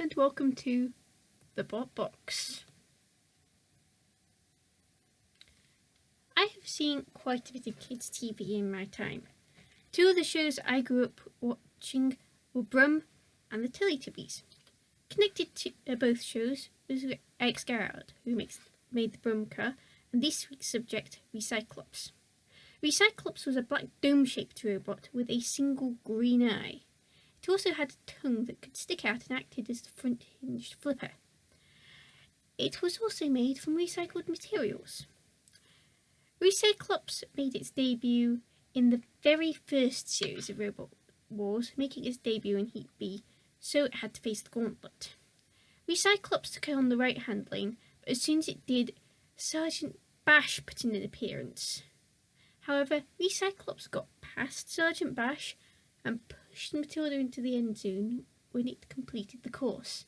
and welcome to the Bot Box. I have seen quite a bit of kids' TV in my time. Two of the shows I grew up watching were Brum and the Teletubbies. Connected to both shows was Alex Garrard, who made the Brum car, and this week's subject, Recyclopse. Recyclopse was a black dome-shaped robot with a single green eye. It also had a tongue that could stick out and acted as the front hinged flipper. It was also made from recycled materials. Recyclopse made its debut in the very first series of Robot Wars, making its debut in Heat B, so it had to face the gauntlet. Recyclopse took on the right-hand lane, but as soon as it did, Sergeant Bash put in an appearance. However, Recyclopse got past Sergeant Bash and pushed Matilda into the end zone when it completed the course.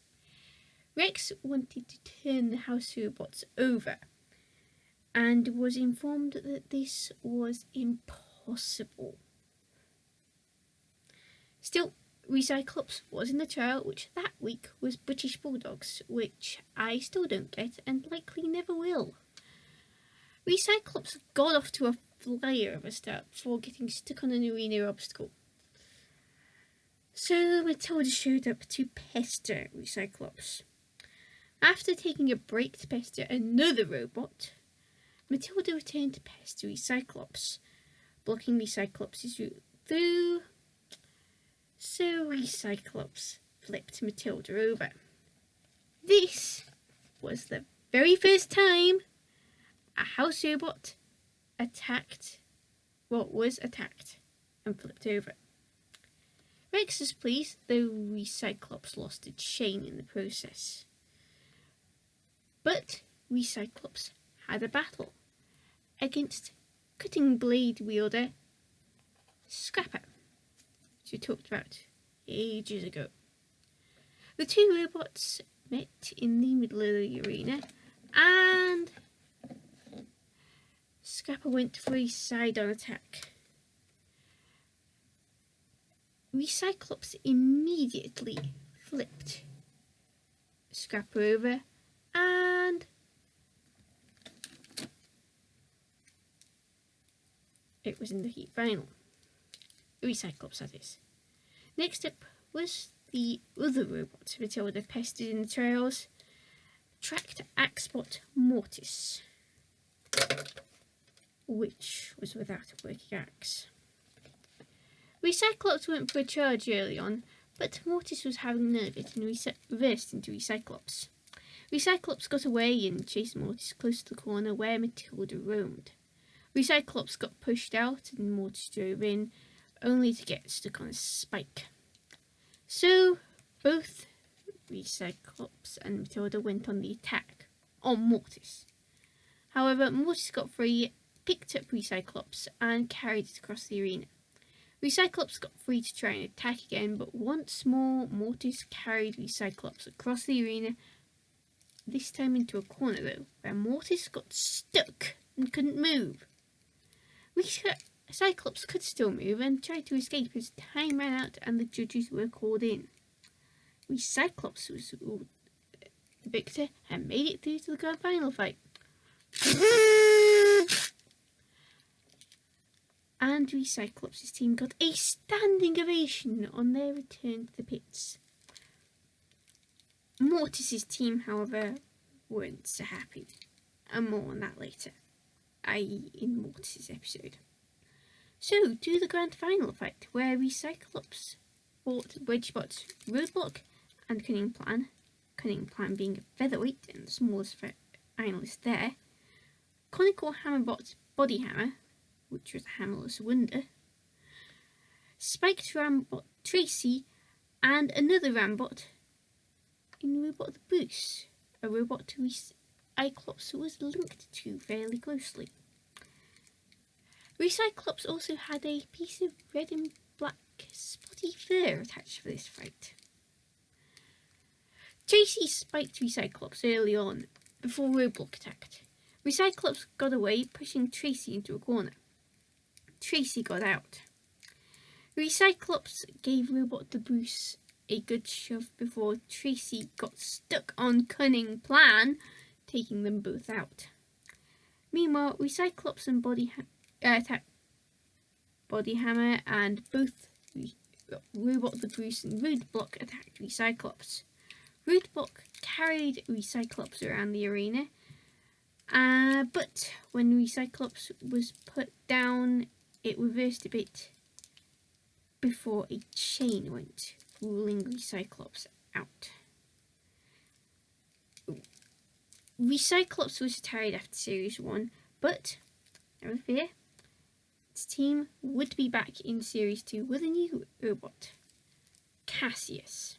Rex wanted to turn the house robots over and was informed that this was impossible. Still, Recyclopse was in the trial, which that week was British Bulldogs, which I still don't get and likely never will. Recyclopse got off to a flyer of a start before getting stuck on an arena obstacle. So Matilda showed up to pester Recyclopse. After taking a break to pester another robot, Matilda returned to pester Recyclopse, blocking Recyclopse's route through. So Recyclopse flipped Matilda over. This was the very first time a house robot was attacked and flipped over. Rex was pleased, though Recyclopse lost its chain in the process. But Recyclopse had a battle against cutting blade wielder Scrapper, which we talked about ages ago. The two robots met in the middle of the arena, and Scrapper went for a side-on attack. Recyclopse immediately flipped Scrapper over, and it was in the heat final. Recyclopse, that is. Next up was the other robot Matilda pestered in the trials, tracked Axbot Mortis, which was without a working axe. Recyclopse went for a charge early on, but Mortis was having none of it and reversed into Recyclopse. Recyclopse got away and chased Mortis close to the corner where Matilda roamed. Recyclopse got pushed out and Mortis drove in, only to get stuck on a spike. So both Recyclopse and Matilda went on the attack on Mortis. However, Mortis got free, picked up Recyclopse and carried it across the arena. Recyclopse got free to try and attack again, but once more Mortis carried Recyclopse across the arena, this time into a corner though, where Mortis got stuck and couldn't move. Recyclopse could still move and tried to escape as time ran out and the judges were called in. Recyclopse was the victor and made it through to the grand final fight. And Recyclopse's team got a standing ovation on their return to the pits. Mortis's team, however, weren't so happy, and more on that later, i.e. in Mortis's episode. So, to the grand final fight, where Recyclopse fought Wedgebot's Roadblock and Cunning Plan being a featherweight and the smallest finalist there, Conical Hammerbot's Body Hammer, which was a hammerless wonder, Spiked Rambot Tracy, and another Rambot in Robot the Bruce, a robot Recyclopse was linked to fairly closely. Recyclopse also had a piece of red and black spotty fur attached for this fight. Tracy spiked Recyclopse early on, before Roadblock attacked. Recyclopse got away, pushing Tracy into a corner. Tracy got out. Recyclopse gave Robot the Bruce a good shove before Tracy got stuck on Cunning Plan, taking them both out. Meanwhile, Recyclopse and Body Hammer and both Robot the Goose and Roadblock attacked Recyclopse. Roadblock carried Recyclopse around the arena, but when Recyclopse was put down, it reversed a bit before a chain went, ruling Recyclopse out. Recyclopse was retired after Series 1, but never fear, its team would be back in Series 2 with a new robot, Cassius.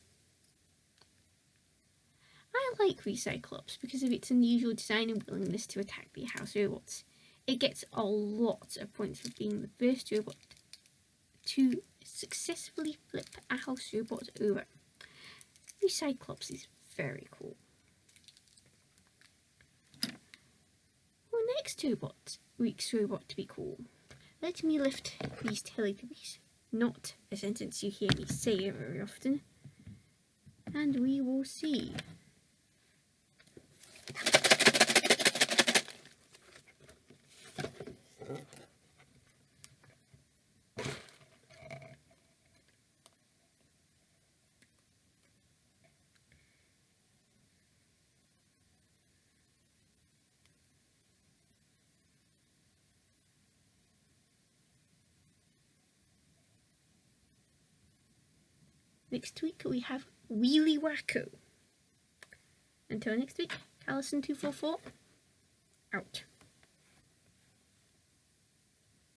I like Recyclopse because of its unusual design and willingness to attack the house robots. It gets a lot of points for being the first robot to successfully flip a house robot over. Recyclopse is very cool. Our next week's robot to be cool. Let me lift these Teletubbies. Not a sentence you hear me say very often. And we will see. Next week we have Wheelie Wacko. Until next week, Allison244 out.